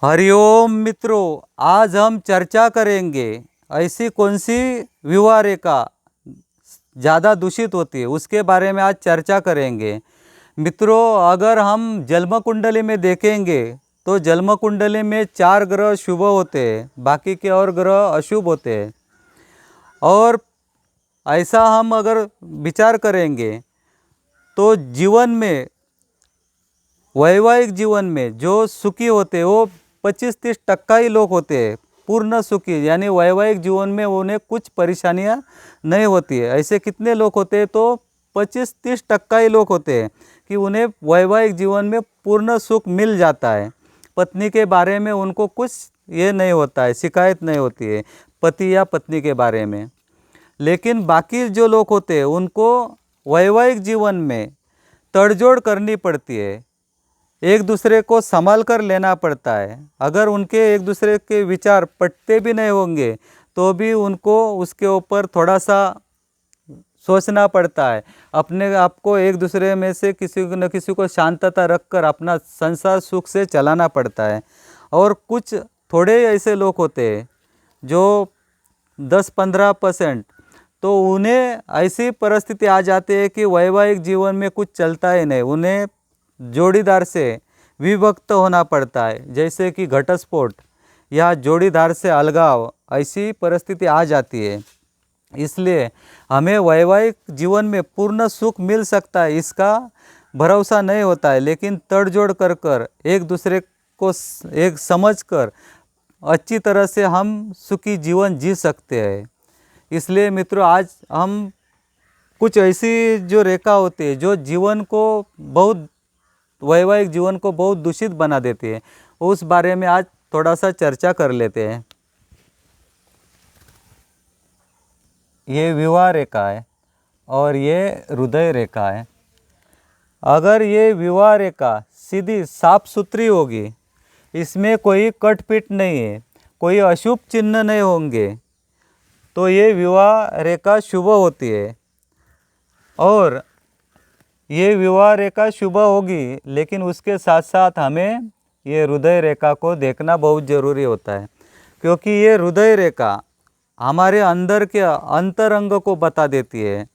हरिओम मित्रों, आज हम चर्चा करेंगे ऐसी कौन सी विवाह रेखा ज़्यादा दूषित होती है उसके बारे में आज चर्चा करेंगे। मित्रों, अगर हम जन्म कुंडली में देखेंगे तो जन्म कुंडली में 4 ग्रह शुभ होते हैं, बाकी के और ग्रह अशुभ होते हैं। और ऐसा हम अगर विचार करेंगे तो जीवन में, वैवाहिक जीवन में जो सुखी होते हैं वो 25-30% ही लोग होते हैं पूर्ण सुखी, यानी वैवाहिक जीवन में उन्हें कुछ परेशानियां नहीं होती है। ऐसे कितने लोग होते हैं? तो 25-30% ही लोग होते हैं कि उन्हें वैवाहिक जीवन में पूर्ण सुख मिल जाता है। पत्नी के बारे में उनको कुछ ये नहीं होता है, शिकायत नहीं होती है पति या पत्नी के बारे में। लेकिन बाकी जो लोग होते हैं उनको वैवाहिक जीवन में तड़जोड़ करनी पड़ती है, एक दूसरे को संभाल कर लेना पड़ता है। अगर उनके एक दूसरे के विचार पटते भी नहीं होंगे तो भी उनको उसके ऊपर थोड़ा सा सोचना पड़ता है। अपने आप को एक दूसरे में से किसी न किसी को शांतता रखकर अपना संसार सुख से चलाना पड़ता है। और कुछ थोड़े ऐसे लोग होते हैं जो 10-15%, तो उन्हें ऐसी परिस्थिति आ जाती है कि वैवाहिक जीवन में कुछ चलता ही नहीं, उन्हें जोड़ीदार से विभक्त होना पड़ता है, जैसे कि घटस्फोट या जोड़ीदार से अलगाव, ऐसी परिस्थिति आ जाती है। इसलिए हमें वैवाहिक जीवन में पूर्ण सुख मिल सकता है इसका भरोसा नहीं होता है, लेकिन तड़जोड़ कर कर एक दूसरे को एक समझ कर अच्छी तरह से हम सुखी जीवन जी सकते हैं। इसलिए मित्रों, आज हम कुछ ऐसी जो रेखा होती है जो जीवन को बहुत, वैवाहिक जीवन को बहुत दूषित बना देती है, उस बारे में आज थोड़ा सा चर्चा कर लेते हैं। ये विवाह रेखा है और ये हृदय रेखा है। अगर ये विवाह रेखा सीधी साफ सुथरी होगी, इसमें कोई कटपीट नहीं है, कोई अशुभ चिन्ह नहीं होंगे, तो ये विवाह रेखा शुभ होती है। और ये विवाह रेखा शुभ होगी, लेकिन उसके साथ साथ हमें ये हृदय रेखा को देखना बहुत ज़रूरी होता है, क्योंकि ये हृदय रेखा हमारे अंदर के अंतरंग को बता देती है,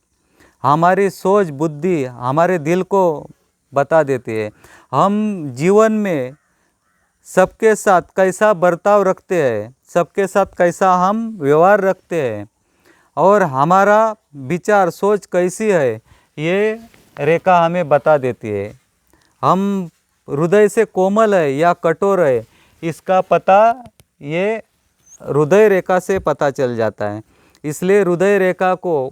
हमारी सोच बुद्धि हमारे दिल को बता देती है। हम जीवन में सबके साथ कैसा बर्ताव रखते हैं, सबके साथ कैसा हम व्यवहार रखते हैं और हमारा विचार सोच कैसी है, ये रेखा हमें बता देती है। हम हृदय से कोमल है या कठोर है, इसका पता ये हृदय रेखा से पता चल जाता है। इसलिए हृदय रेखा को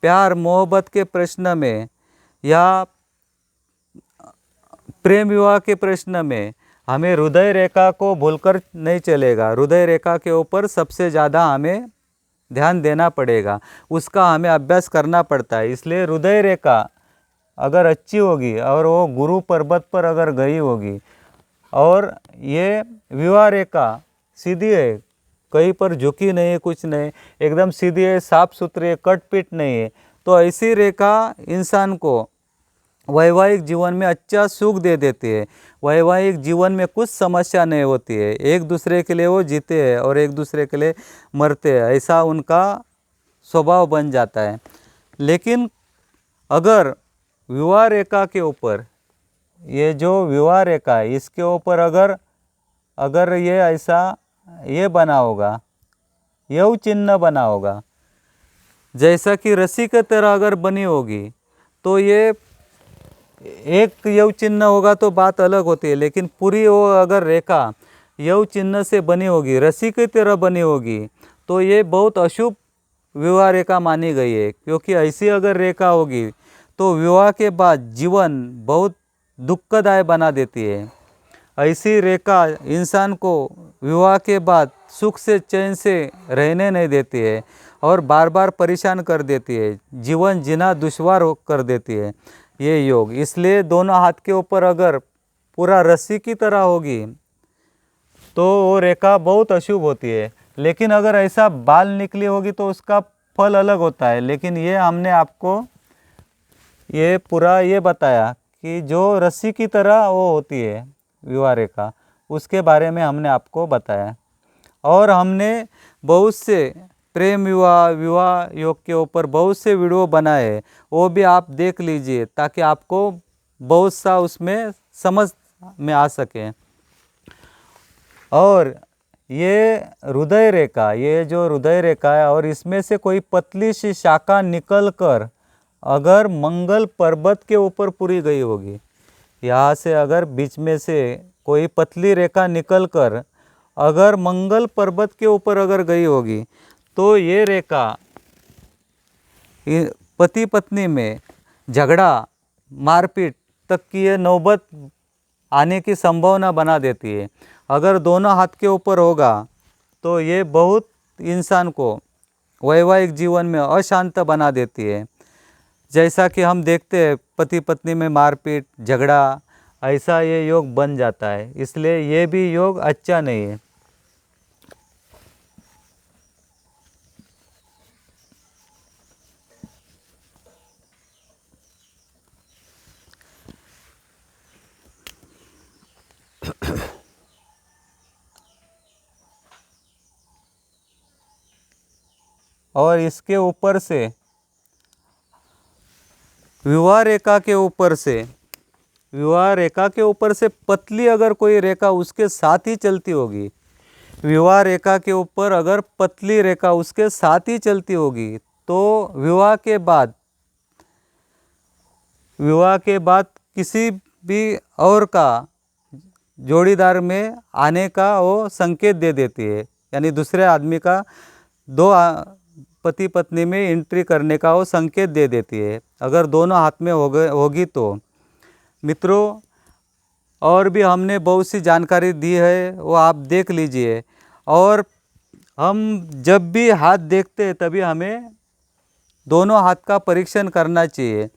प्यार मोहब्बत के प्रश्न में या प्रेम विवाह के प्रश्न में हमें हृदय रेखा को भूलकर नहीं चलेगा। हृदय रेखा के ऊपर सबसे ज़्यादा हमें ध्यान देना पड़ेगा, उसका हमें अभ्यास करना पड़ता है। इसलिए हृदय रेखा अगर अच्छी होगी और वो गुरु पर्वत पर अगर गई होगी और ये विवाह रेखा सीधी है, कहीं पर झुकी नहीं है, कुछ नहीं, एकदम सीधी है, साफ सुथरी है, कटपीट नहीं है, तो ऐसी रेखा इंसान को वैवाहिक जीवन में अच्छा सुख दे देती है। वैवाहिक जीवन में कुछ समस्या नहीं होती है, एक दूसरे के लिए वो जीते हैं और एक दूसरे के लिए मरते हैं, ऐसा उनका स्वभाव बन जाता है। लेकिन अगर विवाह रेखा के ऊपर, ये जो विवाह रेखा है इसके ऊपर अगर ये ऐसा ये बना होगा, यव चिन्ह बना होगा, जैसा कि रस्सी की तरह अगर बनी होगी, तो ये एक यव चिन्ह होगा तो बात अलग होती है। लेकिन पूरी वो अगर रेखा यव चिन्ह से बनी होगी, रस्सी की तरह बनी होगी, तो ये बहुत अशुभ विवाह रेखा मानी गई है। क्योंकि ऐसी अगर रेखा होगी तो विवाह के बाद जीवन बहुत दुखदायक बना देती है। ऐसी रेखा इंसान को विवाह के बाद सुख से चैन से रहने नहीं देती है और बार बार परेशान कर देती है, जीवन जीना दुश्वार कर देती है ये योग। इसलिए दोनों हाथ के ऊपर अगर पूरा रस्सी की तरह होगी तो वो रेखा बहुत अशुभ होती है। लेकिन अगर ऐसा बाल निकली होगी तो उसका फल अलग होता है। लेकिन ये हमने आपको ये पूरा ये बताया कि जो रस्सी की तरह वो होती है विवाह रेखा, उसके बारे में हमने आपको बताया। और हमने बहुत से प्रेम विवाह योग के ऊपर बहुत से वीडियो बनाए, वो भी आप देख लीजिए ताकि आपको बहुत सा उसमें समझ में आ सके। और ये हृदय रेखा, ये जो हृदय रेखा है, और इसमें से कोई पतली सी शाखा निकल कर अगर मंगल पर्वत के ऊपर पूरी गई होगी, यहाँ से अगर बीच में से कोई पतली रेखा निकल कर अगर मंगल पर्वत के ऊपर अगर गई होगी, तो ये रेखा पति पत्नी में झगड़ा, मारपीट तक की ये नौबत आने की संभावना बना देती है। अगर दोनों हाथ के ऊपर होगा तो ये बहुत इंसान को वैवाहिक जीवन में अशांत बना देती है। जैसा कि हम देखते हैं पति पत्नी में मारपीट, झगड़ा, ऐसा ये योग बन जाता है। इसलिए ये भी योग अच्छा नहीं है। और इसके ऊपर से विवाह रेखा के ऊपर से पतली अगर कोई रेखा उसके साथ ही चलती होगी, विवाह रेखा के ऊपर अगर पतली रेखा उसके साथ ही चलती होगी, तो विवाह के बाद किसी भी और का जोड़ीदार में आने का वो संकेत दे देती है। यानी दूसरे आदमी का पति पत्नी में एंट्री करने का वो संकेत दे देती है, अगर दोनों हाथ में होगी तो। मित्रों, और भी हमने बहुत सी जानकारी दी है, वो आप देख लीजिए। और हम जब भी हाथ देखते हैं तभी हमें दोनों हाथ का परीक्षण करना चाहिए।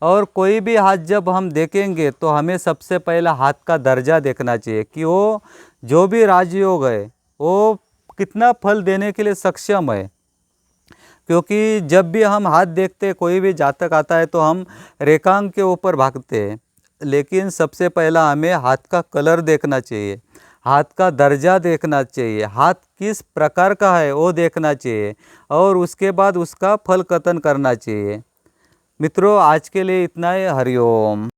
और कोई भी हाथ जब हम देखेंगे तो हमें सबसे पहला हाथ का दर्जा देखना चाहिए कि वो जो भी राजयोग है वो कितना फल देने के लिए सक्षम है। क्योंकि जब भी हम हाथ देखते हैं, कोई भी जातक आता है तो हम रेखांक के ऊपर भागते हैं, लेकिन सबसे पहला हमें हाथ का कलर देखना चाहिए, हाथ का दर्जा देखना चाहिए, हाथ किस प्रकार का है वो देखना चाहिए, और उसके बाद उसका फल कथन करना चाहिए। मित्रों, आज के लिए इतना ही। हरिओम।